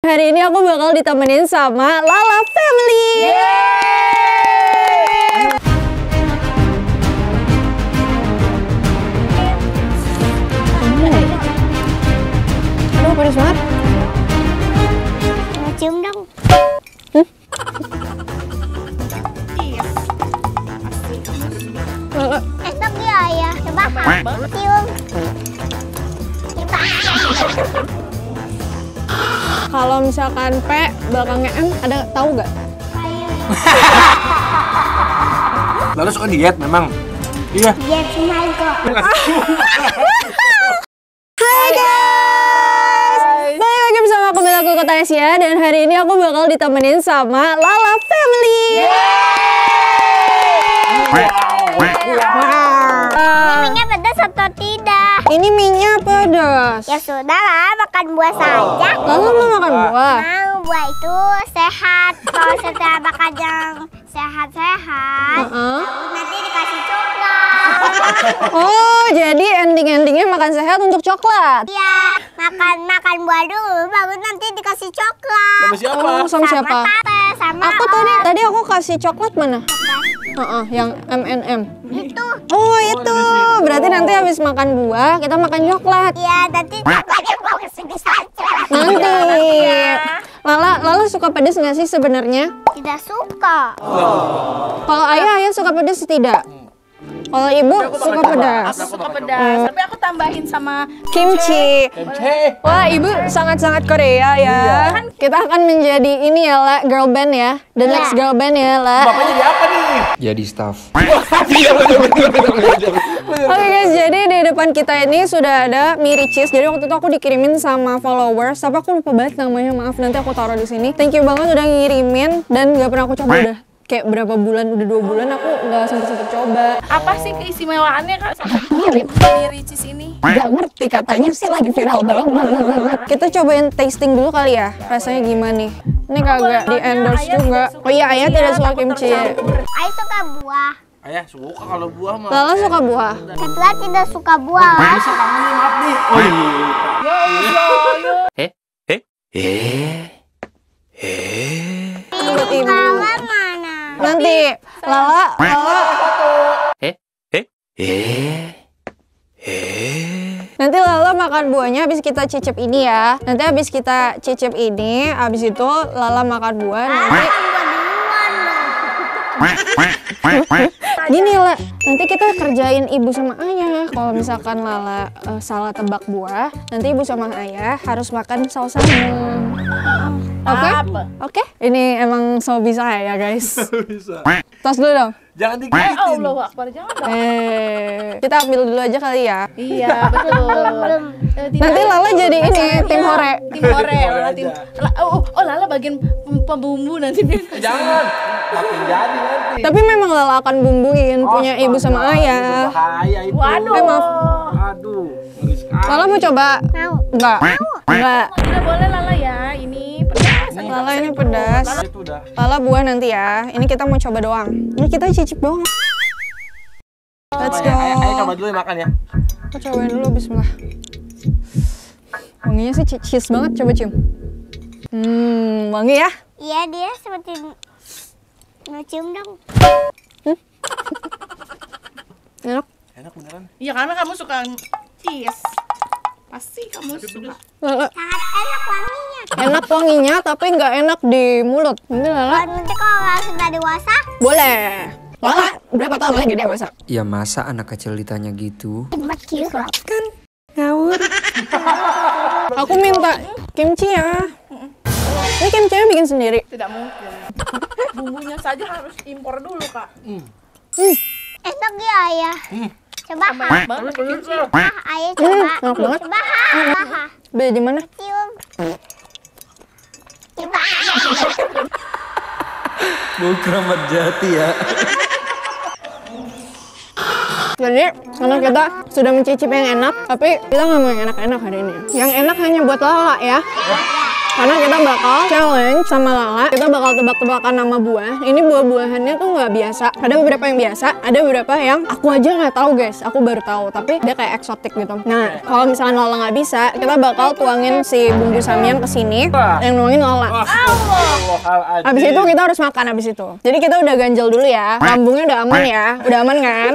Hari ini aku bakal ditemenin sama Lala Family. Aduh, panas banget. Mau cium dong. Enak ya ayah. Coba cium. Kalau misalkan P belakangnya M, ada tahu gak? Lalu suka diet memang. Iya. Diet smile kok. Hai guys, balik lagi bersama aku Belaku Kota Asia. Dan hari ini aku bakal ditemenin sama Lala Family. Minyak pedas atau tidak? Ini minyak pedas. Ya sudahlah, makan buah saja. Lala mau makan buah? Mau, buah itu sehat. Kalau setelah makan yang sehat-sehat, nanti dikasih coklat. Oh, jadi ending-endingnya makan sehat untuk coklat. Iya, makan buah dulu, baru nanti dikasih coklat. Sama siapa? Oh, sama siapa? Sama Aku tadi aku kasih coklat mana? Yang M&M. itu. Oh, itu. Berarti nanti habis makan buah, kita makan coklat. Iya, nanti coklatnya mau kesini saja. Nanti. Lala suka pedas nggak sih sebenarnya? Tidak suka. Kalau ayah suka pedas tidak? Kalau ibu suka pedas. Aku suka pedas, tapi aku tambahin sama Kimchi. Wah, ibu sangat-sangat Korea ya. Kita akan menjadi ini ya, La, girl band ya. The next girl band ya, La. Bapak jadi apa nih? Jadi staff. Oke guys, jadi di depan kita ini sudah ada mie ricis. Jadi waktu itu aku dikirimin sama followers, tapi aku lupa banget namanya, maaf. Nanti aku taruh di sini. Thank you banget udah ngirimin dan nggak pernah aku coba udah. Kayak berapa bulan, udah 2 bulan aku nggak sempet coba. apa sih keistimewaannya Kak sama mie ricis ini? Gak ngerti, katanya sih lagi viral banget. Kita cobain tasting dulu kali ya, rasanya gimana nih? Ini kagak di endorse juga. Oh iya, ayah tidak suka kimchi ya. Ayah suka buah. Ayah suka kalau buah mah. Lala suka buah. Setelah tidak suka buah. Bisa kangen nih, maaf nih. Oh iya. Buat ibu. Lala mana? Nanti Lala. Nanti Lala makan buahnya, habis kita cicip ini ya. Nanti habis kita cicip ini, habis itu Lala makan buah. Nanti gini lah, nanti kita kerjain ibu sama ayah. Kalau misalkan Lala salah tebak buah, nanti ibu sama ayah harus makan saus sambal. Oke? Oke? Ini emang so bisa ya guys. Bisa. Tos dulu dong. Jangan digigitin. Allahu Akbar, jangan dong. Kita ambil dulu aja kali ya. Iya, betul. Nanti Lala jadi ini, tim hore. Tim hore, Lala tim. Lala bagian pembumbu nanti. Jangan. Makin jadi nanti. Tapi memang Lala akan bumbuin punya ibu sama ayah. Bahaya itu. Waduh. Maaf. Aduh. Ngeri sekali. Lala mau coba? Mau. Enggak. Enggak. Tidak boleh Lala ya, ini pedas. Lala ini pedas. Itu udah. Lala buah nanti ya. Ini kita mau coba doang. Ini kita cicip doang. Let's go. Ayah coba dulu ya makan ya. Aku cobain dulu, bismillah. Wanginya sih cheese banget, coba cium. Wangi ya? Iya, dia seperti mau cium dong. Enak. Enak beneran. Iya, karena kamu suka cheese. Pasti kamu suka. Lala. Sangat enak wanginya. Enak wanginya, tapi nggak enak di mulut. Nanti Lala. Nanti kalau sudah dewasa, Boleh. Lala, berapa tahun lagi dia masak? Ya masa anak kecil ditanya gitu? Kan ngawur. Aku minta kimchi ya. Ini kimchi bikin sendiri. Tidak mungkin. Bumbunya saja harus impor dulu, Kak. enak ya ayah. Coba Enak banget kimchi. ayah coba. Enak banget. Coba ha. Beli di mana? Cium. Coba. Mau keramat jati ya. Jadi, karena kita sudah mencicip yang enak, tapi kita nggak mau yang enak-enak hari ini. Yang enak hanya buat Lala ya. Karena kita bakal challenge sama Lala. Kita bakal tebak-tebakan nama buah. Ini buah-buahannya tuh nggak biasa. Ada beberapa yang biasa, ada beberapa yang aku aja nggak tahu guys. Aku baru tahu, tapi dia kayak eksotik gitu. Nah, kalau misalkan Lala nggak bisa, kita bakal tuangin si bumbu Samyang ke sini. Yang nuangin Lala. Abis itu kita harus makan abis itu. Jadi kita udah ganjel dulu ya. Lambungnya udah aman ya. Udah aman kan?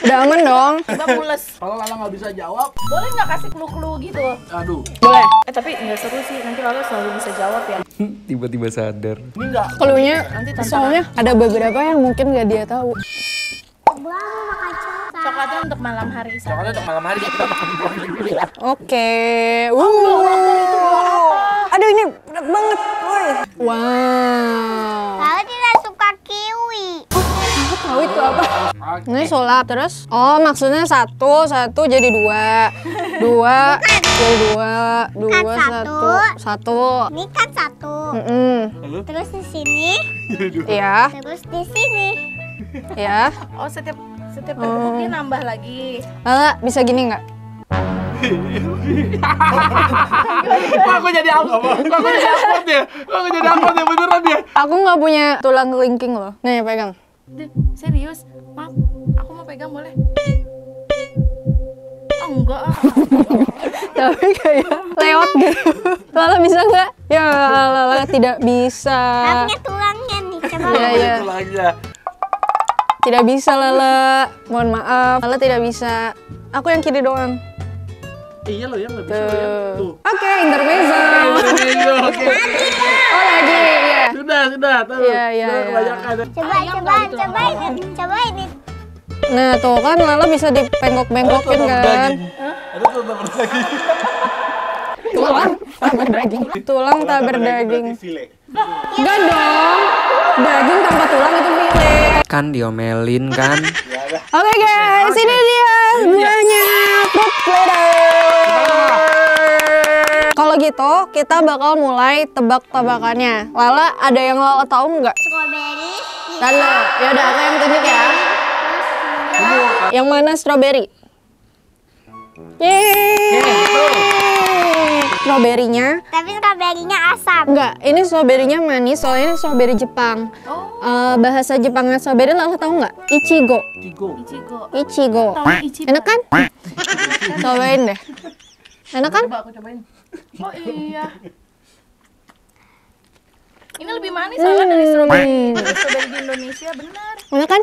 Udah aman dong. Coba mules. Kalau Lala nggak bisa jawab, Boleh nggak kasih clue-clue gitu? aduh. Boleh. Tapi nggak seru sih. Nanti Lala selalu bisa jawab ya. Tiba-tiba sadar. Ini enggak. Cluenya Nanti tantangan. soalnya ada beberapa yang mungkin nggak dia tahu. Coklatnya untuk malam hari. Soalnya untuk malam hari kita makan buah dulu ya. Oke. Aduh ini berat banget. Woi. Wow. Lala tidak suka kiwi. Aku tahu itu apa. Ini sulap terus. Oh maksudnya satu jadi dua. Dua jadi dua. Dua Kan satu. Ini kan satu. Terus di sini, Iya. terus di sini. Ya. Oh setiap kerupuknya nambah lagi. Lala bisa gini nggak? Kok aku jadi angkot? Kok aku jadi angkot ya? Kok aku jadi angkot ya beneran ya? Aku nggak punya tulang kelingking loh. Nih pegang. Serius? Maaf, aku mau pegang boleh? Oh, enggak ah. Tapi kayak lewat gitu. Lala bisa nggak? Ya Lala tidak bisa. Tapi tulangnya nih, coba. Iya iya. Itu aja. Tidak bisa Lala. Mohon maaf. Lala tidak bisa. Aku yang kiri doang. Iya lo ya nggak bisa lo ya. Tuh. Oke, intermezzo. Oke. Oh lagi, ya. Sudah. Tuh. Iya, iya, Udah iya. kebanyakan. Coba ini. Nah tuh kan Lala bisa dipengkok-bengkokin kan. Ada tuh tak berdaging. Tulang tak berdaging. Tulang tak berdaging. File. Enggak dong. Daging tanpa tulang itu file. Kan diomelin kan? Oke guys, ini dia buahnya fruit glider. Kalau gitu, kita bakal mulai tebak-tebakannya. Lala, ada yang Lala tahu nggak? Strawberry. Lala, ya udah aku yang tunjuk ya. Yang mana strawberry? Yeay! Strawberry-nya Tapi strawberry-nya asam. enggak, ini strawberry-nya manis, soalnya ini strawberry Jepang. Bahasa Jepangnya strawberry Lala tahu nggak? Ichigo. Ichigo. Ichigo. Tahu Ichigo? Enak kan? Cobain deh. Enak kan? Coba aku cobain. Oh iya. Ini lebih manis soalnya dari strawberry di Indonesia, benar. Enak kan?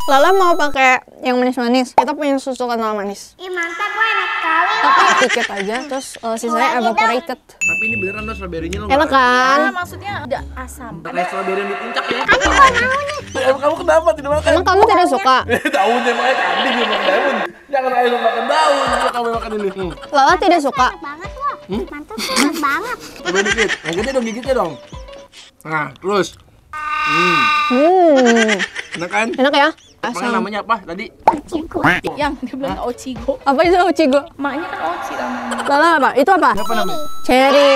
Lala mau pakai yang manis-manis. Kita punya susu kental manis. Ih mantap, wah enak sekali. Tapi dikit aja, terus sisanya evaporated. Tapi ini beneran lo strawberry-nya lo. Enak kan? Nah, maksudnya tidak asam. Kayak strawberry yang di puncak ya. Kamu kenapa tidak makan? Emang kamu tidak suka? Daun yang makan kambing yang makan daun. Jangan ayo makan daun. Kalau kamu makan ini. Lala tidak suka. Enak banget loh. Mantap tuh, enak banget. Coba dikit. Yang gede dong gigitnya dong. Nah, terus. Enak kan? Enak ya? Emangnya namanya apa tadi? Yang dia bilang Ochigo. Apa itu Ochigo? Maknya kan Ochi namanya. Lala apa? Itu apa? Apa namanya? Cherry.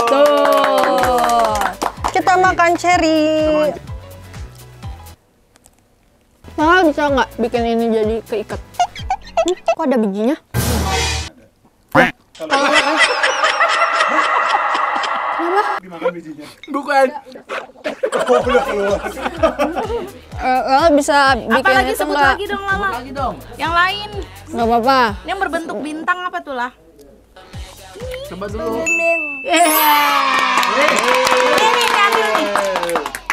Tuh. Kita makan cherry. Lala bisa nggak bikin ini jadi keikat? Kok ada bijinya? Dimakan bijinya. Bukan. Lala bisa bikin Apalagi itu sebut nggak? lagi dong Lala. Lagi dong. Yang lain. Nggak apa-apa. Yang berbentuk bintang apa tuh lah? Coba dulu.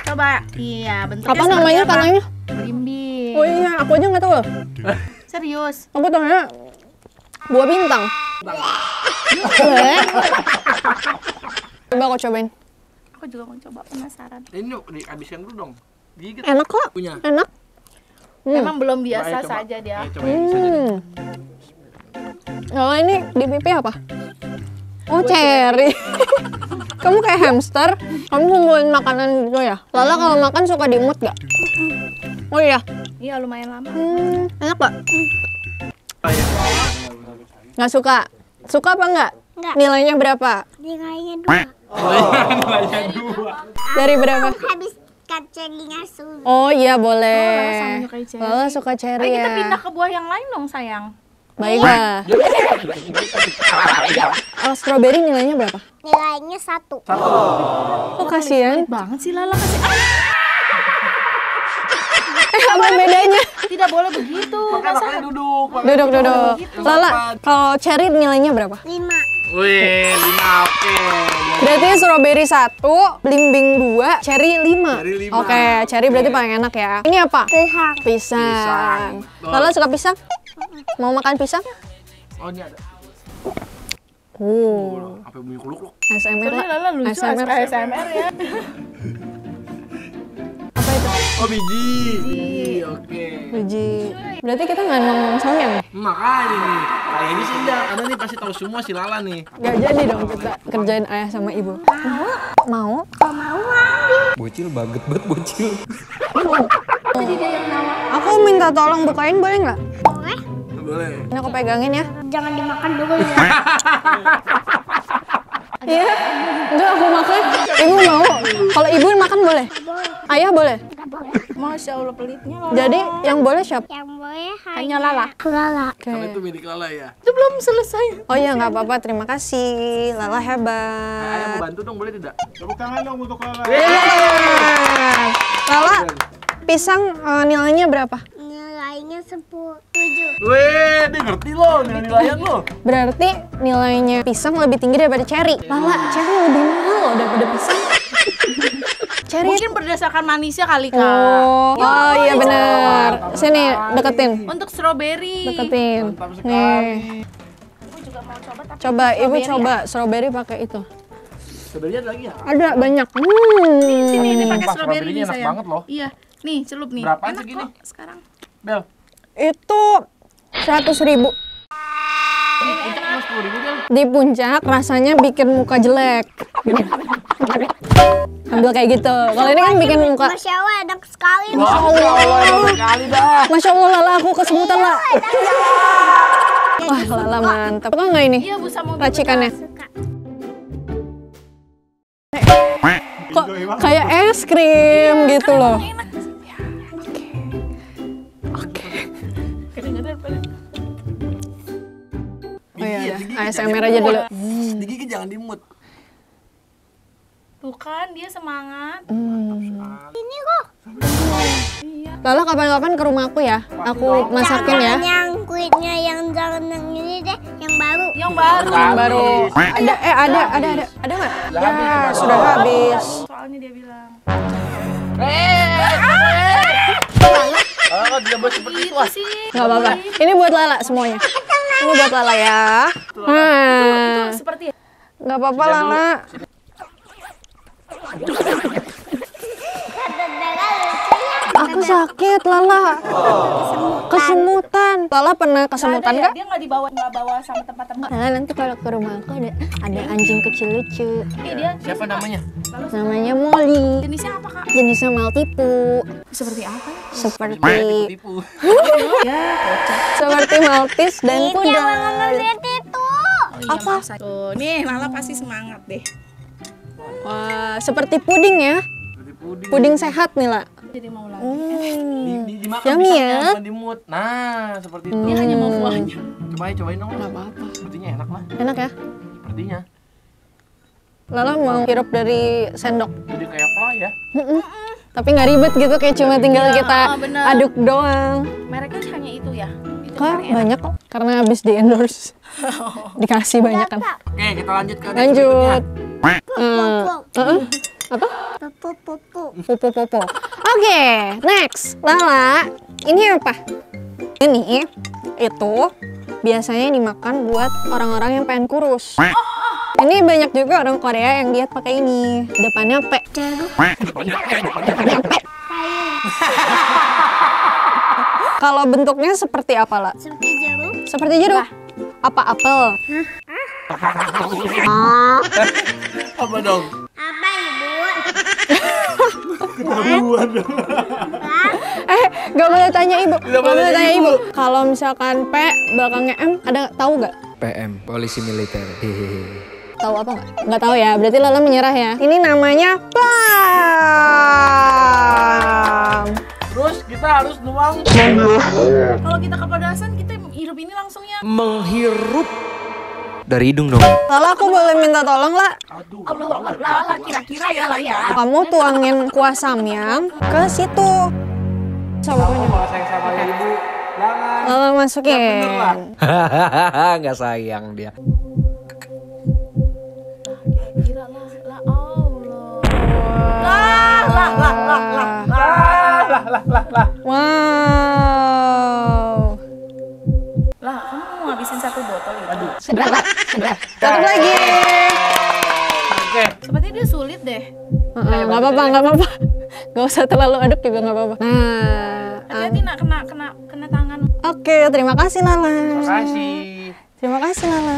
Coba. Iya, bentuknya Apa seperti namanya apa? kanannya? Belimbing. Oh iya, aku aja nggak tahu loh. Serius. Aku taunya buah bintang. Coba aku cobain. Aku juga mau coba, penasaran. Ini yuk, dihabisin dulu dong. Gigit. Enak kok. Punya. Enak. Memang belum biasa Ayo, coba. saja dia. Ayo, coba yang bisa jadi. Oh ini di pipi apa? Oh cherry. Kamu kayak hamster. Kamu kumpulin makanan gitu ya? Lala kalau makan suka diemut gak? Oh iya. Iya, lumayan lama. Enak gak? Nggak suka? Suka apa enggak? Nggak. Nilainya berapa? Nilainya 2. Nilainya 2. Dari berapa? Habis kacangnya susu. Oh iya boleh. Lala sama suka cherry. Lala suka cherry Ayo kita ya. pindah ke buah yang lain dong, sayang. Baiklah. Strawberry nilainya berapa? Nilainya 1. Oh kasihan. Banget sih Lala kasih. Apa bedanya? Tidak boleh begitu. Makanya duduk. Duduk. Lala, kalau cherry nilainya berapa? 5. Wih, 5 oke. Berarti strawberry 1, blimbing 2, cherry 5. Cherry 5. Oke, cherry berarti paling enak ya. Ini apa? Pisang. Pisang. Lala suka pisang? Mau makan pisang? Oh, ini ada. Apa bunyi kuluk-kuluk? ASMR Tadi lah. Lala lucu ASMR ya. Apa itu? Oh, biji. Oke. Biji. Berarti kita nggak ngomong sayang nih? Makanya nih. Kayaknya sih enggak. Karena nih pasti tahu semua si Lala nih. Gak jadi dong kita kerjain ayah sama ibu. Mau? Bocil banget banget bocil. Aku minta tolong bukain boleh nggak? Boleh? Boleh. Ini aku pegangin ya. Jangan dimakan dulu ya. Iya. Enggak aku makan. Ibu mau? Kalau ibu makan boleh? Ayah boleh? Masya Allah pelitnya Lala. Jadi yang boleh siapa? Yang boleh Hanya Lala. Lala. Karena itu milik Lala ya. Itu belum selesai. Oh iya nggak apa-apa. Terima kasih. Lala Ayah hebat. mau bantu dong, boleh tidak? Tepuk tangan dong untuk Lala. Lala, pisang nilainya berapa? Nilainya 7. Wih, dia ngerti loh nilai-nilaian loh. Berarti nilainya pisang lebih tinggi daripada cherry. Lala, cherry lebih mahal loh daripada pisang. Cherry. Mungkin berdasarkan manisnya kali Kak. Oh iya benar. Sini deketin. Untuk strawberry. Deketin. Mantap sekali. Nih. Aku juga mau coba tapi Coba ibu strawberry coba strawberry pakai itu. Sebenarnya ada lagi ya? Ada banyak. Sini ini pakai Sumpah, strawberry strawberry-nya nih enak sayang. banget loh. Iya. Nih celup nih. Berapaan Enak segini? kok sekarang. Bel, Itu 100.000. puncak cuma 10.000 Bel. Di puncak rasanya bikin muka jelek. Ambil kayak gitu. Kalau ini kan bikin muka. Masya Allah enak sekali. Wah, enak sekali dah. Masya Allah Lala aku kesemutan lah. Wah Lala mantap. Suka nggak ini Iya Bu sama racikannya? Suka. Kok kayak es krim gitu loh. Oh iya, ASMR aja dulu. Digigit jangan dimut. Tuh kan dia semangat. Ini kok. Lala kapan-kapan ke rumah aku ya. Aku masakin ya. Jangan yang kuitnya yang jangan yang ini deh, yang baru. Yang baru. Yang baru. Ada nggak? Ya sudah habis. Soalnya dia bilang. Oh, tidak boleh seperti itu. Itu sih. Nggak apa-apa. Ini buat Lala semuanya. Ini buat Lala ya. Nah, Seperti nggak apa-apa Lala. Aku sakit Lala. Kesemutan. Lala pernah kesemutan ya, nggak? dia nggak bawa sama tempat-tempat. Lala nanti kalau ke rumah aku ada anjing kecil lucu. Dia Siapa namanya? Namanya Molly. jenisnya apa Kak? Jenisnya Maltipu. Seperti apa ya? Seperti Tipu. Ya, kocak. seperti Maltese dan Ini pudel. yang ngeliat itu. Apa? Tuh, nih Lala pasti semangat deh. Wah, seperti puding ya. Puding sehat nih, La. Jadi mau lagi. Dimakan Yummy pisangnya, ya. bukan dimut. Nah, seperti itu. Dia hanya mau buahnya. Cobain dong. Nggak apa-apa. Sepertinya enak lah. Enak ya? Sepertinya. Lala mau hirup dari sendok. Jadi kayak fly ya. Tapi nggak ribet gitu, kayak cuma tinggal Iya, kita bener. aduk doang. Mereknya hanya itu ya. Itu Kok mereknya. banyak kok? Karena habis di endorse. Dikasih banyak kan. Oke, kita lanjut ke Lanjut. Pupu. Apa? Pupu. Popo-popo. Oke, next. Lala, ini apa? Ini itu biasanya dimakan buat orang-orang yang pengen kurus. Ini banyak juga orang Korea yang diet pakai ini. Depannya P. Kalau bentuknya seperti apa, La? Seperti jeruk. Seperti jeruk. Apa apel? Apa dong? Apa ibu? Gak boleh tanya ibu. Nggak Gak boleh boleh tanya tanya ibu. ibu. Kalau misalkan P belakangnya M, ada tahu nggak? PM, polisi militer. Hehehe. Tahu apa nggak? Nggak tahu ya. Berarti Lala menyerah ya. Ini namanya plum. Terus kita harus nuang. Kalau kita kepanasan kita menghirup ini langsung ya. Menghirup dari hidung dong. Lala, aku boleh minta tolong, La? Allah, kira-kira ya lah ya. Kamu tuangin kuah samyang ke situ. Coba punya. Kalau sayang sama ibu, jangan. Lala masukin. Bener lah. Hahaha, nggak sayang dia. Kira lah Allah. Lah. Wow. Lah, kamu mau ngabisin 1 botol itu? Aduh. Tutup lagi. Oke. Sepertinya dia sulit deh. Nggak apa-apa. Nggak usah terlalu aduk juga nggak apa-apa. Nah. Hati-hati nak kena tangan. Oke, terima kasih Lala. Makasih. Terima kasih Lala.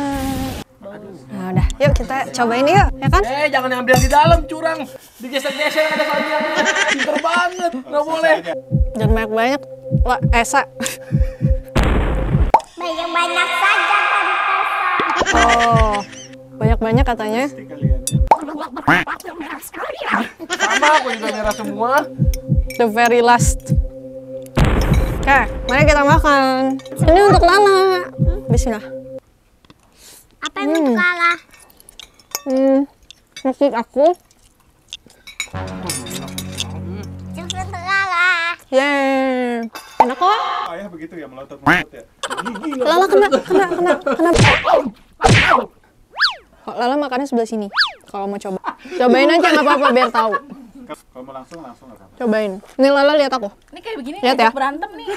Nah, udah, yuk kita cobain yuk, ya kan? Jangan ambil di dalam, curang. Digesek-gesek ada samyangnya. Pinter banget, nggak boleh. Jangan banyak-banyak, Wah, Esa. Banyak-banyak saja Tante. Oh, banyak-banyak katanya. Sama, aku juga merah semua. The very last. Oke, mari kita makan. Ini untuk Lala. Bismillah. Apa yang untuk Lala? Maksud aku. Juga untuk Lala. Yeay. Enak kok. Ayah begitu ya, melotot-melotot ya. Lala kena. Kok Lala makannya sebelah sini. Kalau mau coba. Cobain aja nggak apa-apa biar tahu. Kalau mau langsung nggak apa-apa. Cobain. Nih Lala lihat aku. Ini kayak begini Lihat ngajak ya. berantem nih.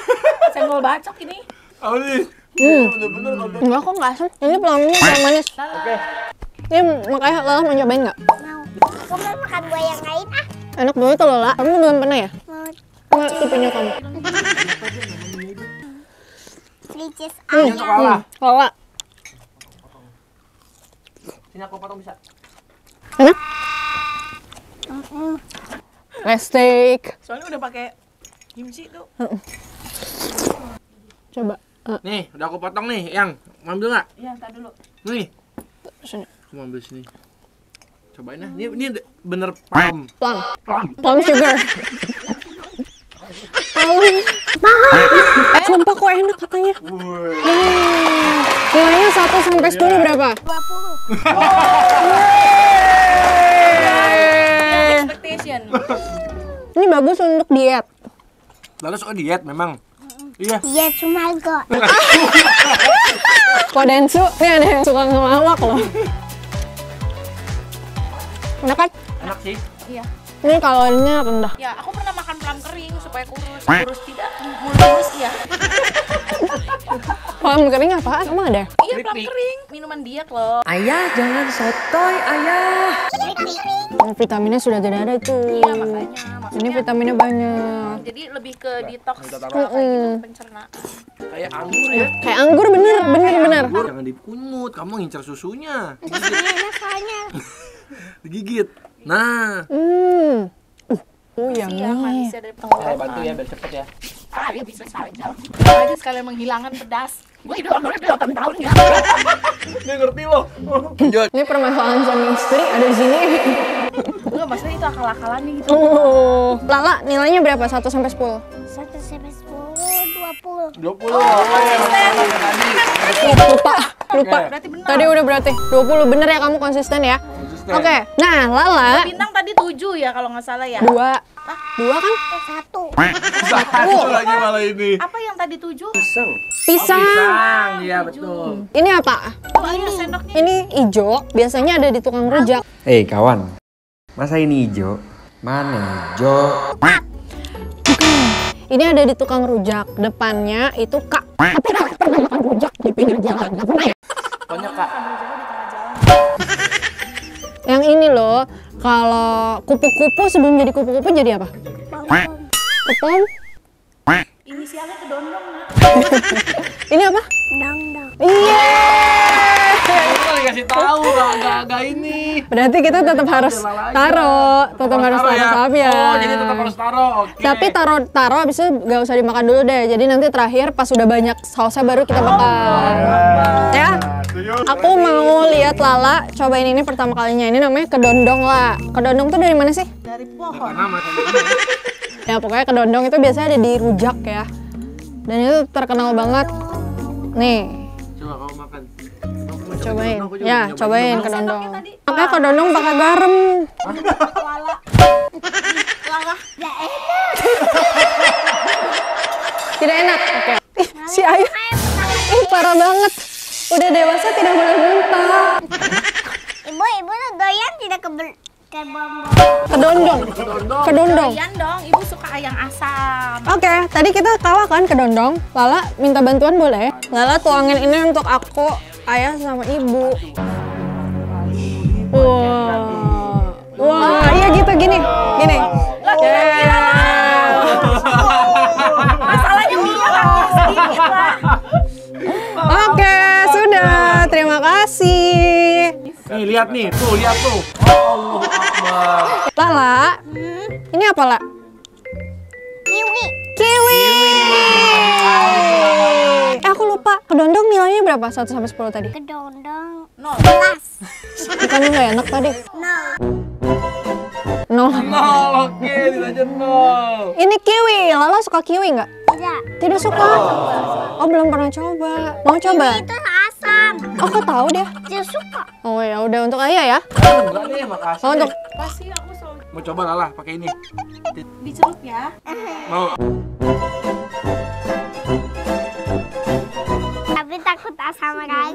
Senggol bacok ini. Oh nih. Bener-bener. Enggak kok nggak asam. Ini pelanginya kurang manis. Oke. Ini makanya Lala mau cobain nggak? Mau. Aku mau makan buah yang lain ah. Enak banget tuh Lala. Kamu belum pernah ya? Mau Nggak, itu punya kamu. licis Ini untuk Lala. Lala. Sini aku potong bisa. Enak? Let's take. Soalnya udah pakai kimchi tuh. Coba. Nih, udah aku potong nih, Yang. Mau ambil nggak? Iya, entar dulu. Nih, Sini. aku mau ambil sini. Cobain ya. Ini bener plum. Plum sugar. Sumpah kok enak katanya. Nilainya 1 sampai 10 berapa? 20. Expectation. Ini bagus untuk diet. Lalu suka diet memang. Iya. Iya cuma kok. Kodensu, ini ada yang suka ngelawak loh. Enak kan? Enak sih. Iya. Ini kalorinya rendah. Ya, aku pernah makan plum kering supaya kurus. Kurus tidak, mulus ya. Plum kering apaan? Emang ada? Iya, plum kering. Minuman diet loh. Ayah jangan sotoy, ayah. Oh, vitaminnya sudah tidak ada itu. Iya, makanya. Ini vitaminnya banyak. Jadi lebih ke detox Kita taruh. kayak gitu, pencernaan. Kayak anggur ya. Kayak anggur bener. Anggur jangan dipungut, kamu ngincer susunya. Enak soalnya. Digigit. Nah. Oh Iya, yang manisnya dari tenggorokan. Bantu ya biar cepet ya. Ayo bisa saja. Aja sekalian menghilangkan pedas. Gue udah umur 8 tahun ya. Dia ngerti loh. Ini permasalahan suami istri ada di sini. Enggak, maksudnya itu akal-akalan nih gitu. Lala, nilainya berapa? 1 sampai 10? 1 sampai 10, 20. 20. Lupa. Berarti benar. Tadi udah berarti 20 bener ya kamu konsisten ya? Oke. Nah, Lala Bintang tadi 7 ya kalau nggak salah ya. 2 kan? 1. Satu lagi malah ini. Apa yang tadi 7? Pisang. Pisang, iya betul. Ini apa? Oh, ini sendoknya. Ini ijo, biasanya ada di tukang rujak. Hei kawan, masa ini hijau? Mana hijau? Ini ada di tukang rujak, depannya itu Kak. Tapi Kak pernah makan rujak di pinggir jalan, nggak pernah ya? Banyak kak. Yang ini loh, kalau kupu-kupu sebelum jadi kupu-kupu jadi apa? Kepom? Inisialnya kedondong, Nak. Ini apa? Dong. Iya. Kita dikasih tahu, gak ini. Berarti kita tetap harus taruh, tetap harus taruh sahamnya. Oh, jadi tetap harus taruh. Oke. Tapi taruh abis itu gak usah dimakan dulu deh. Jadi nanti terakhir pas udah banyak sausnya baru kita makan. Ya. Aku mau lihat Lala cobain ini pertama kalinya. Ini namanya kedondong lah. Kedondong tuh dari mana sih? Dari pohon. nama Ya pokoknya kedondong itu biasanya ada di rujak ya. Dan itu terkenal banget. Nih, Coba kamu makan. cobain. Ya, cobain kedondong. Makanya kedondong pakai garam. Tidak enak. Oke. Ih, si Ayu. Ih, parah banget. Udah dewasa tidak boleh muntah. Ibu doyan tidak ke bonbon. Kedondong. Kedondong. Doyan dong, ibu suka ayam asam. Oke, tadi kita kalah kan kedondong. Lala minta bantuan boleh? Lala tuangin ini untuk aku, ayah sama ibu. Wah, wah, iya gitu gini. Masalahnya minyak sedikit lah. Oke, sudah. Terima kasih. Nih lihat nih, tuh lihat tuh. Oh, Allah Akbar. Lala, ini apa, La? Kiwi. Kiwi. Aku lupa. Kedondong nilainya berapa? 1 sampai 10 tadi? Kedondong. 11. Bukannya nggak enak tadi? No. 0. Nol, oke, tidak nol. Ini kiwi. Lala suka kiwi nggak? Tidak. Tidak suka. Oh, belum pernah coba. Mau coba? Itu asam. Oh, kok tahu dia? Tidak suka. Oh ya, udah untuk Ayah ya. Enggak deh, makasih. Oh, untuk Pasti aku selalu Mau coba Lala pakai ini. dicelup ya. Mau. Tapi takut asam lagi.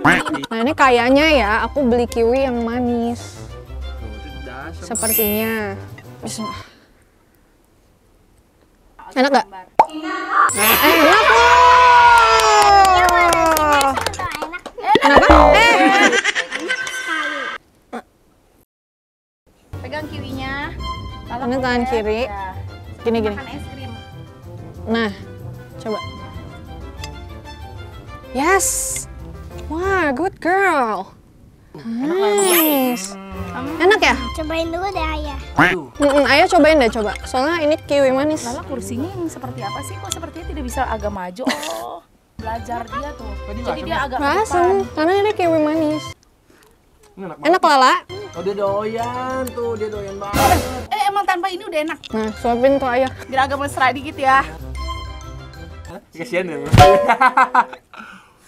Nah, ini kayaknya ya, aku beli kiwi yang manis. Sepertinya. Bismillah. Enak nggak? Enak loh. Kenapa? Pegang kiwinya. Lalu Ini tangan kiri. Ya. Gini. Makan es krim. Nah, coba. Yes. Wah, good girl. Nice. Enak ya? Cobain dulu deh ayah. Ayah cobain deh, coba. Soalnya ini kiwi manis. Lala kursinya yang seperti apa sih? Kok sepertinya tidak bisa agak maju? Oh, belajar dia tuh. Jadi dia agak ke Nggak depan. asam, karena ini kiwi manis. Enak Enak, Lala. Oh, dia doyan tuh, dia doyan banget. Emang tanpa ini udah enak. Nah, suapin tuh Ayah. Biar agak mesra dikit ya. Kasihan ya.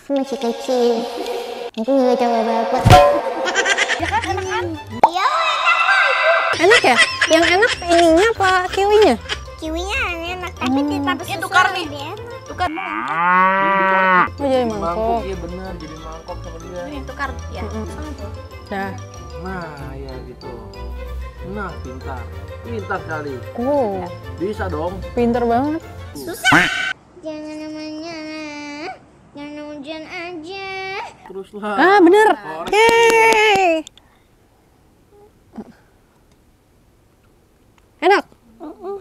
Masih kecil. Aku nggak coba apa-apa. Ya kan enak kan? Iya, enak kok ibu. Enak ya? Yang enak ininya apa kiwinya? Kiwinya enak, tapi tetap Ya tukar nih. lebih enak. Tukar. Oh, jadi Mangkok, mangkok. iya bener, jadi mangkok sama dia. Ini tukar ya. Sana tuh. Dah. Nah, ya gitu. Nah, pintar. Pintar kali. Oh, Bisa dong. pinter banget. Jangan namanya. Jangan hujan aja. Teruslah. Ah, bener. Yeay. Enak? Oh,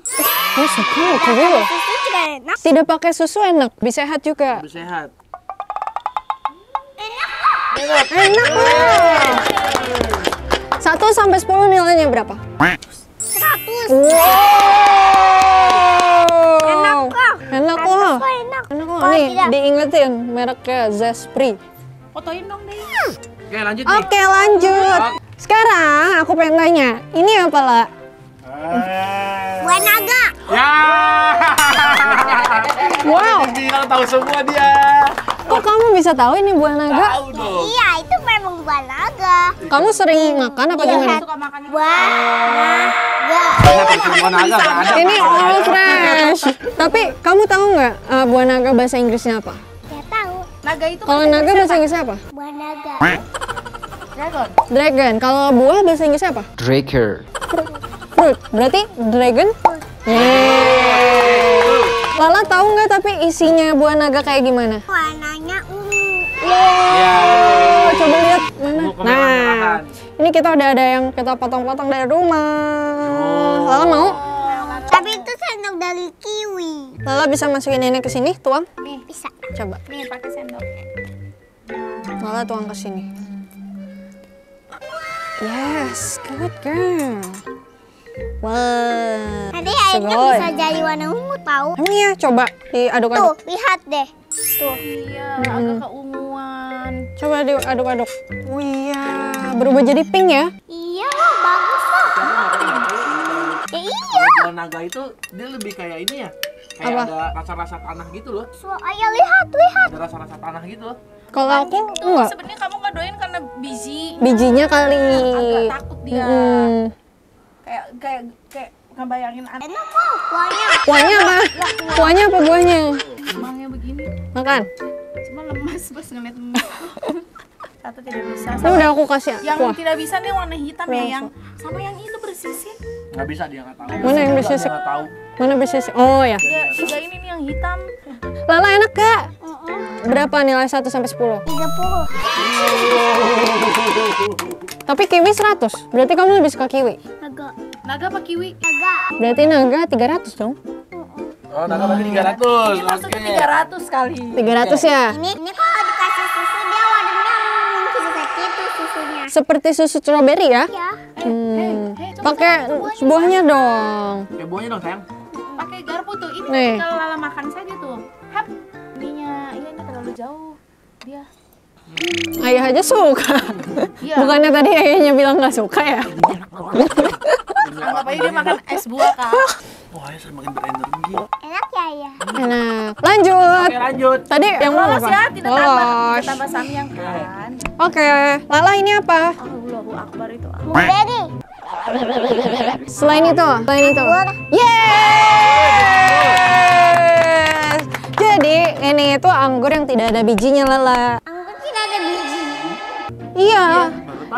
suka loh, kiwi loh. Susu juga enak. Tidak pakai susu enak, lebih sehat juga. Lebih sehat. Enak lah. 1 sampai 10 nilainya berapa? 100. Wow. Enak kok. Enak loh. Kok enak. Enak loh. Oh, Nih, tidak. diingetin mereknya Zespri. Fotoin dong deh. Oke, lanjut nih. Oke, lanjut. Sekarang aku pengen tanya, ini apa lah? Buah naga. Ya. Wow, Bilang tahu semua dia. kok kamu bisa tahu ini buah naga? Tahu dong. Iya, itu memang buah naga. Kamu sering makan apa gimana? Suka makan Buah naga. Kenapa semua naga nggak ada? Ini all fresh. Tapi kamu tahu nggak buah naga bahasa Inggrisnya apa? Ya tahu. naga itu. Kalau naga bahasa Inggrisnya apa? Buah naga. Dragon. Dragon. Kalau buah bahasa Inggrisnya apa? Draker. Fruit. Berarti dragon? Yeay. Lala tahu nggak tapi isinya buah naga kayak gimana? Warnanya ungu. Oh, coba lihat mana. Ungu kemerah-merahan. Ini kita udah ada yang kita potong-potong dari rumah. Lala mau? Tapi itu sendok dari kiwi. Lala bisa masukin ini ke sini, tuang. Nih, bisa. Coba. Nih pakai sendok. Lala tuang ke sini. Yes, good girl. Wah. Nanti airnya Segoy. bisa jadi warna ungu tahu. Emang ya, coba Tuh, diaduk-aduk. lihat deh. Tuh. Iya, agak keunguan. Coba diaduk-aduk. Oh iya, berubah jadi pink ya? Iya, bagus loh. Ya iya. Buah naga itu dia lebih kayak ini ya. Kayak Apa? ada rasa-rasa tanah gitu loh. Ayah lihat. Ada rasa-rasa tanah gitu loh. Kalau aku Tuh, enggak. sebenarnya kamu nggak doain karena Bijinya kali. agak takut dia. Mm-mm. Kayak ngebayangin anak Enak kok kuahnya. Kuahnya apa? Kuahnya apa buahnya? emangnya begini. Makan. Cuma lemas pas ngeliat satu tidak bisa. Ini udah aku kasih Yang kuah. tidak bisa nih warna hitam ya, Kuah. yang sama yang itu bersisik. Nggak bisa, dia nggak tahu. Mana yang bersisik? Dia nggak tahu. Mana bersisik? Oh ya. Ya, tiga ini nih yang hitam. Lala enak gak? Berapa nilai 1 sampai 10? 30. Tapi kiwi 100. Berarti kamu lebih suka kiwi. Agak. Naga apa kiwi? Agak. Berarti naga 300 dong. Oh, naga berarti 300. Ini maksudnya 300 kali. 300 ya. Ini kalau dikasih susu dia warnanya kecil-kecil tuh susunya. Seperti susu strawberry ya. Ya. Coba Pakai buahnya dong. Kayak buahnya dong, sayang. pakai garpu tuh. Ini Nih. tinggal Lala makan saja tuh. Hap. Ininya, iya ini terlalu jauh. Dia. Ayah aja suka. Iya. Bukannya tadi ayahnya bilang nggak suka ya? Anggap aja dia makan es buah, Kak. Wah, ya semakin berenergi. Enak ya ya. Enak. Lanjut. Oke, lanjut. Tadi yang mana Lolos apa? ya, tidak tambah. Lolos. Tidak tambah samyang kan. Oke. Lala ini apa? Allahu Akbar itu. Blueberry. Selain itu? Yes. Jadi ini itu anggur yang tidak ada bijinya, Lala. Anggur tidak ada biji. Iya.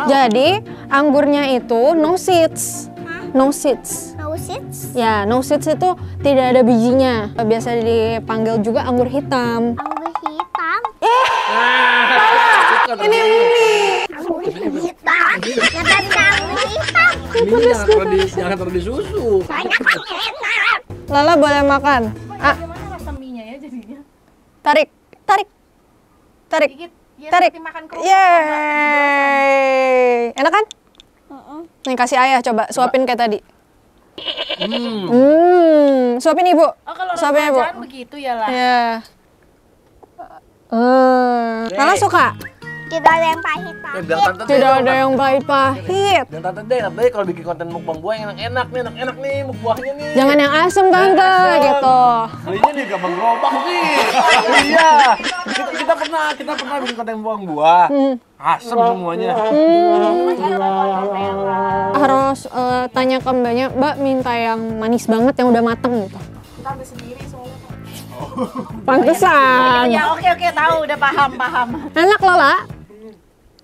Jadi anggurnya itu no seeds. No seeds. Nausis. Ya, no seeds itu tidak ada bijinya. Biasa dipanggil juga anggur hitam. Anggur hitam. Ini Anggur hitam. Kenapa bisa anggur hitam? Jangan terlalu susu. Banyak kan enak. Lala boleh makan. Ah, Gimana rasa mie-nya ya jadinya? tarik. Dikit. Ya, Tarik. seperti makan kerupuk. Yeay. Enak kan? Nih kasih ayah coba, suapin kayak tadi. Suapin ibu. Oh, kalau Suapin ibu. remajan begitu ya lah. Ya. Lala suka? Tidak ada yang pahit pak. Bilang tante deh. Tidak ada yang pahit-pahit. Bilang tante deh, katanya kalau bikin konten mukbang buah yang enak-enak nih buahnya nih. Jangan yang asem tante gitu. Belinya nih gampang gerobak nih. Iya. Kita pernah bikin konten mukbang buah. Asem semuanya. Harus tanya ke mbaknya, Mbak minta yang manis banget yang udah mateng gitu. Kita ambil sendiri soalnya. Pantesan. Ya oke tahu udah paham. Enak Lala.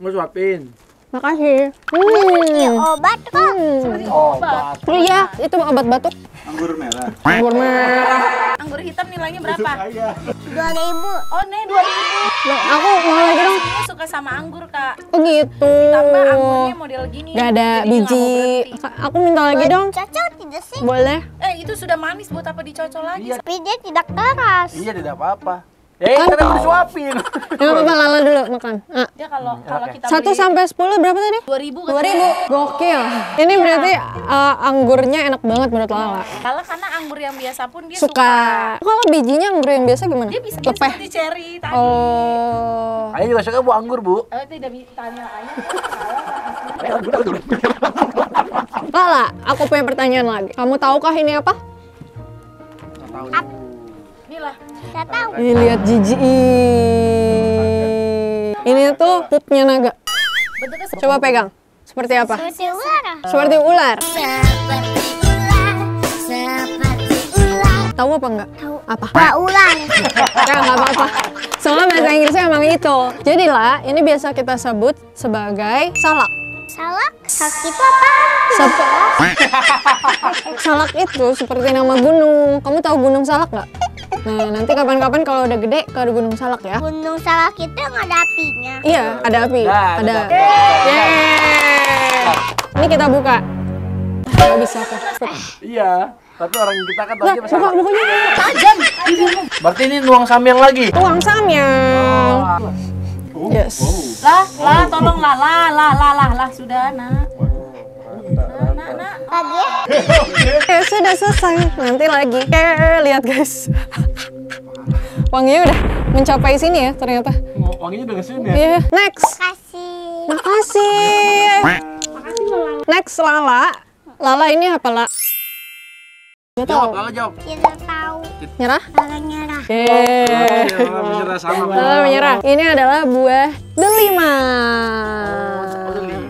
Mau suapin. Makasih. Obat kok. Obat. Iya, itu obat batuk. Anggur merah. Anggur merah. Anggur hitam nilainya berapa? Ayah. 2.000. Oh nih 2000. Loh, aku mau lagi dong. Dia suka sama anggur Kak. Oh gitu. Ditambah anggurnya model gini. Gak ada jadi nggak mau biji. berhenti. Aku minta lagi dong. Cocok tidak sih? Boleh? Itu sudah manis buat apa dicocol lagi? Tapi dia tidak keras. Iya tidak apa-apa. Karena mau disuapin. Gak apa-apa, Lala dulu makan. Dia kalau kita 1 sampai 10 berapa tadi? 2000 kan. 2000. Gokil. Ini berarti anggurnya enak banget menurut Lala. Kalau karena anggur yang biasa pun dia Suka. Kalau bijinya anggur yang biasa gimana? Dia bisa Lepeh. seperti cherry tadi. Oh. Ayah juga suka buah anggur, Bu. Tidak bisa tanya ayah. Lala, aku punya pertanyaan lagi. Kamu tahukah ini apa? Inilah. Tidak tahu. Ih, lihat jijik. Ini tuh pupnya naga. Bentuknya Coba pegang. Seperti apa? Seperti ular. Seperti ular. Seperti ular. Seperti ular. Tahu apa enggak? Tahu. Apa? Pak ular. Ya, nggak apa-apa. Soalnya bahasa Inggrisnya emang itu. Jadi lah, ini biasa kita sebut sebagai salak. Salak? Salak itu apa? Salak itu seperti nama gunung. Kamu tahu Gunung Salak nggak? Nah, nanti kapan-kapan kalau udah gede ke Gunung Salak ya. Gunung salak itu yang ada apinya. Iya, ada api. Nah, Ada. ada. Yeay. Ini kita buka. Nggak bisa tuh. Iya. Tapi orang kita kan Lah, tadi buka bukunya. tajam. Berarti ini nuang samyang lagi. Tuang samyang. Yes. Lah, tolong lah, sudah, Nak. Nak. Lagi ya? Oke, sudah selesai. Nanti lagi. Oke, lihat guys. Wanginya udah mencapai sini ya ternyata. Wanginya udah kesini ya? Iya. Next. Kasih. Makasih. Next Lala. Lala ini apa, La? Gak Jawab, tahu. Lala jawab. Tidak tahu. sakit. Nyerah? Jangan nyerah. Menyerah sama. Menyerah. Ini adalah buah delima.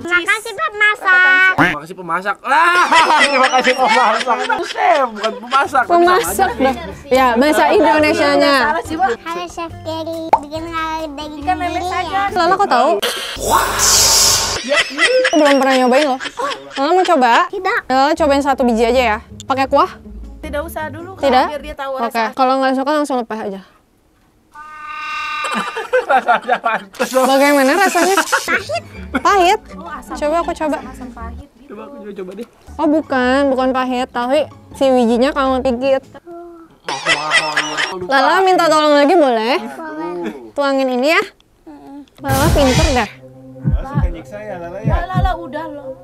Makasih pemasak. Makasih pemasak. Terima kasih pemasak. Chef, bukan pemasak. Pemasak dah. Ya, bahasa Indonesianya. Salah sih, Wak. Halo Chef Gary, bikin daging Ikan lele saja. Lala kok tahu? Aku belum pernah nyobain loh. Lala mau coba? Tidak. Lala cobain 1 biji aja ya. Pakai kuah? Tidak usah dulu, Kak, Tidak? biar dia tahu Oke. rasa. Kalau nggak suka langsung lepas aja. Rasanya pantas. Bagaimana rasanya? Pahit. Oh, asam. Coba aku coba. Asam pahit gitu. Coba aku coba deh. Oh bukan pahit, tapi si bijinya kamu gigit. Lala minta tolong lagi boleh? Tuangin ini ya. Lala pinter dah. Langsung ke nyiksa ya, Lala ya. Lala udah loh.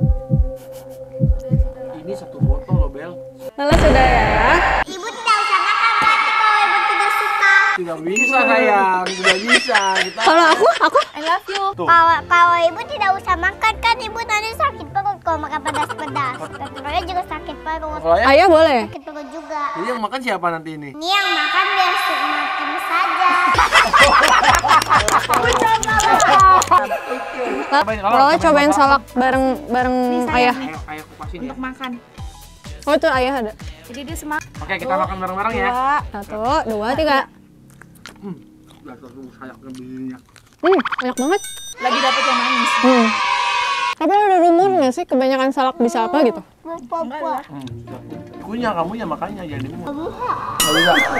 Ini 1 botol loh, Bel. Lala sudah ya. Ibu tidak usah makan berarti kalau ibu tidak suka. Tidak bisa sayang, tidak bisa. Kita Kalau aku I love you. Kalau ibu tidak usah makan kan ibu nanti sakit perut kalau makan pedas-pedas. Dan Roya juga sakit perut. kalau ya. ayah boleh. Sakit perut juga. Jadi yang makan siapa nanti ini? Ini yang makan biar makin saja. Lala cobain salak bareng ayah. Ayo kupasin ya. Untuk makan. Oh tuh ayah ada. Jadi dia semangat. Oke, kita makan bareng-bareng ya. 1, 2, 3. Udah terus sayapnya begini. Enak banget. Lagi dapet yang manis. Tapi ada rumor nggak sih kebanyakan salak bisa apa gitu? Enggak lah. Kunyah kamu ya makanya jadi Nggak bisa.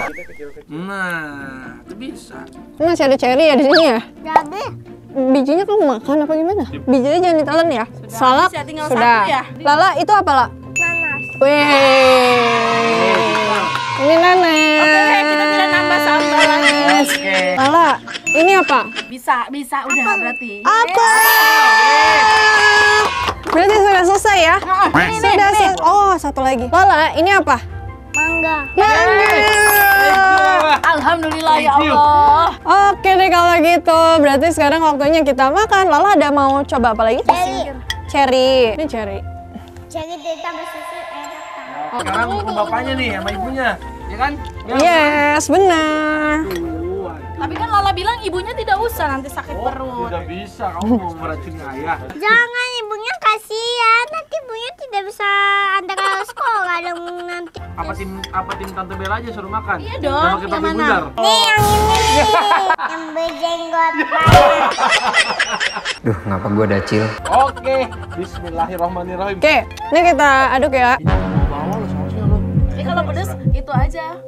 Nah, itu bisa. Ini masih ada cherry ya di sini ya? Jadi Bijinya kamu makan apa gimana? Bijinya jangan ditelan ya. Salak bisa tinggal sudah. satu ya? Lala itu apa lah? nanas. Wih. Ini nanas. Oke, kita tidak nambah sambal lagi. Lala, ini apa? Bisa udah berarti. Apa? Berarti sudah selesai ya? Sudah selesai. Oh, 1 lagi. Lala, ini apa? Mangga. Alhamdulillah ya Allah. Oke deh kalau gitu. Berarti sekarang waktunya kita makan. Lala ada mau coba apa lagi? Cherry. Ini cherry. Jadi ditambah susu enak kan? Sekarang ke bapaknya nih sama ibunya, ya kan? Yes, benar. Tapi kan Lala bilang ibunya tidak usah nanti sakit perut. Tidak bisa, kamu mau meracuni ayah. Jangan ibunya kasihan, nanti ibunya tidak bisa antar ke sekolah dong nanti. Apa tim Tante Bella aja suruh makan? Iya dong, Sama kita yang mana? bundar. Nih yang ini nih, yang berjenggot. Duh, ngapa gua dacil? Oke, bismillahirrahmanirrahim. Oke, ini kita aduk ya. Bawa lo sausnya lo. Jadi kalau pedes itu aja.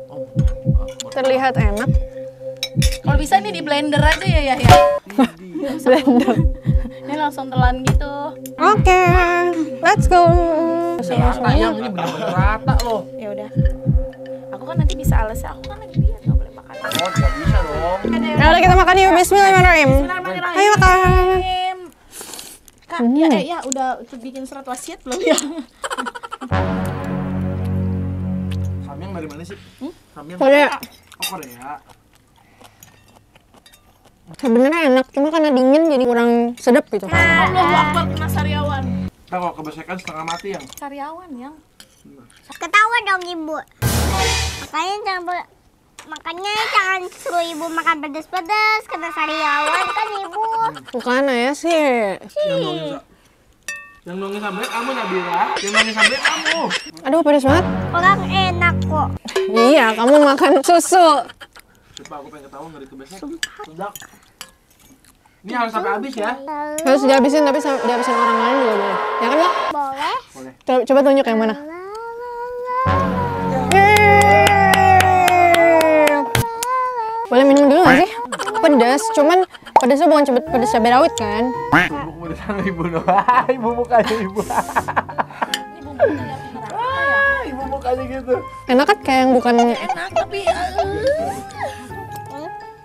Terlihat enak. Kalau bisa nih di blender aja ya. Blender. Ini langsung telan gitu. Oke, let's go. Ayam ini benar-benar rata loh. Ya udah. Aku kan nanti bisa alasan aku kan lagi diet nggak boleh makan. Oh, tidak bisa dong. Ya udah kita makan yuk. Bismillahirrahmanirrahim. Bismillahirrahmanirrahim. Ayo makan. Kak, ya udah bikin surat wasiat belum ya? Samyang dari mana sih? Samyang. Korea. Oh, Korea. Sebenarnya enak, cuma karena dingin jadi kurang sedap gitu. Allahu Akbar kena sariawan. Kita kalau kebesekan setengah mati yang. Sariawan yang. Ketawa dong ibu. Makanya jangan suruh ibu makan pedas-pedas kena sariawan kan ibu. Bukan ya sih. Yang nongin sampai kamu Nabila. Yang nongin sampai kamu. Aduh pedas banget. Orang enak kok. Iya, kamu makan susu. Coba aku pengen ketawa ngeri kebesek. Sudah. Ini harus sampai habis ya. Harus dihabisin tapi dihabisin orang lain juga boleh. Ya kan lah? Boleh. Coba tunjuk yang mana. Boleh minum dulu nggak sih? Pedas, cuman pedasnya bukan pedas cabai rawit kan? Tumbuk mulut sama ibu doang. Ibu mukanya ibu. Ibu mukanya gitu. Enak kan kayak yang bukan. Enak tapi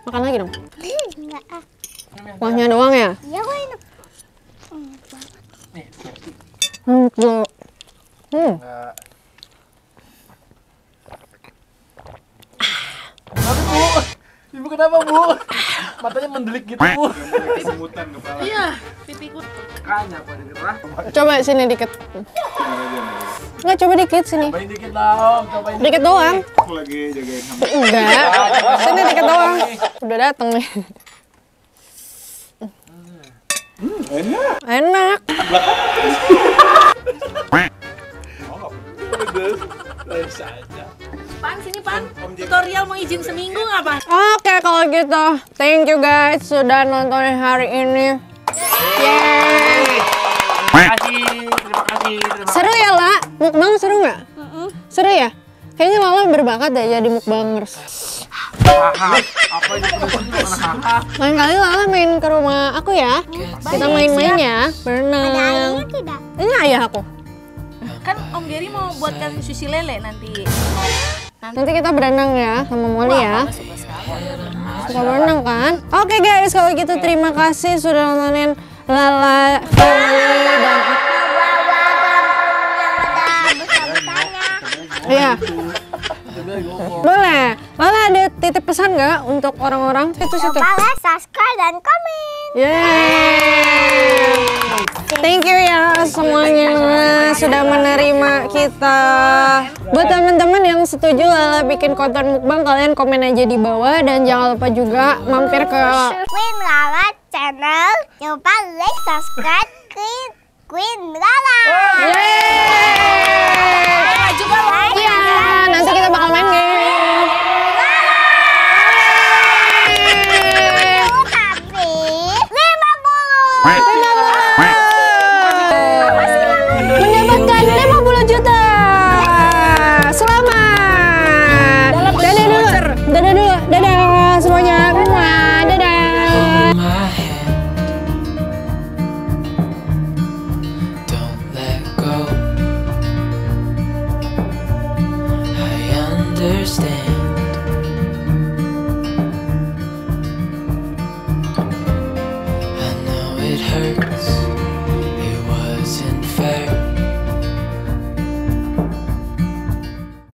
Makan lagi dong. Enggak ah. Kuahnya doang ya? Iya kok enak. Tuh. Tapi Bu, ibu kenapa Bu? Matanya mendelik gitu Bu. Semutan kepala. iya pipiku. Makanya pada gerah. Coba sini dikit. Mana dia, Mary? Nggak, coba dikit sini. Cobain dikit lah Om, cobain Dikit doang. Aku lagi jagain kamu. Enggak. Sini dikit doang. Udah dateng nih. Enak. Enak. Pedes aja. Pan, sini Pan. Tutorial mau izin seminggu nggak Pan? Oke, kalau gitu. Thank you guys sudah nontonin hari ini. Yeay. Terima kasih. Seru ya, La? Mukbang seru nggak? Seru ya? Kayaknya Lala berbakat deh jadi mukbangers. Apa ini pedes? Lain kali Lala main ke rumah aku ya. Kita main-main ya, berenang. Ayahnya tidak. Ini ayah aku. Kan Om Gary mau buatkan sushi lele nanti. Nanti kita berenang ya sama Molly ya. Suka sekali. Suka berenang kan? Oke guys, kalau gitu terima kasih sudah nontonin Lala, Family, dan iya. Boleh. Lala ada titip pesan nggak untuk orang-orang? Itu situ. Lupa like, subscribe, dan komen. Yeay. Thank you ya semuanya sudah menerima kita. Buat teman-teman yang setuju Lala bikin konten mukbang, kalian komen aja di bawah dan jangan lupa juga mampir ke Queen Lala channel. Jangan lupa like, subscribe, Queen Lala. Yeay. Juga like. Iya, nanti kita bakal main game. Tapi 50. Mendapatkan 50 juta. Selamat. Dadah dulu. Dadah semuanya. Dadah.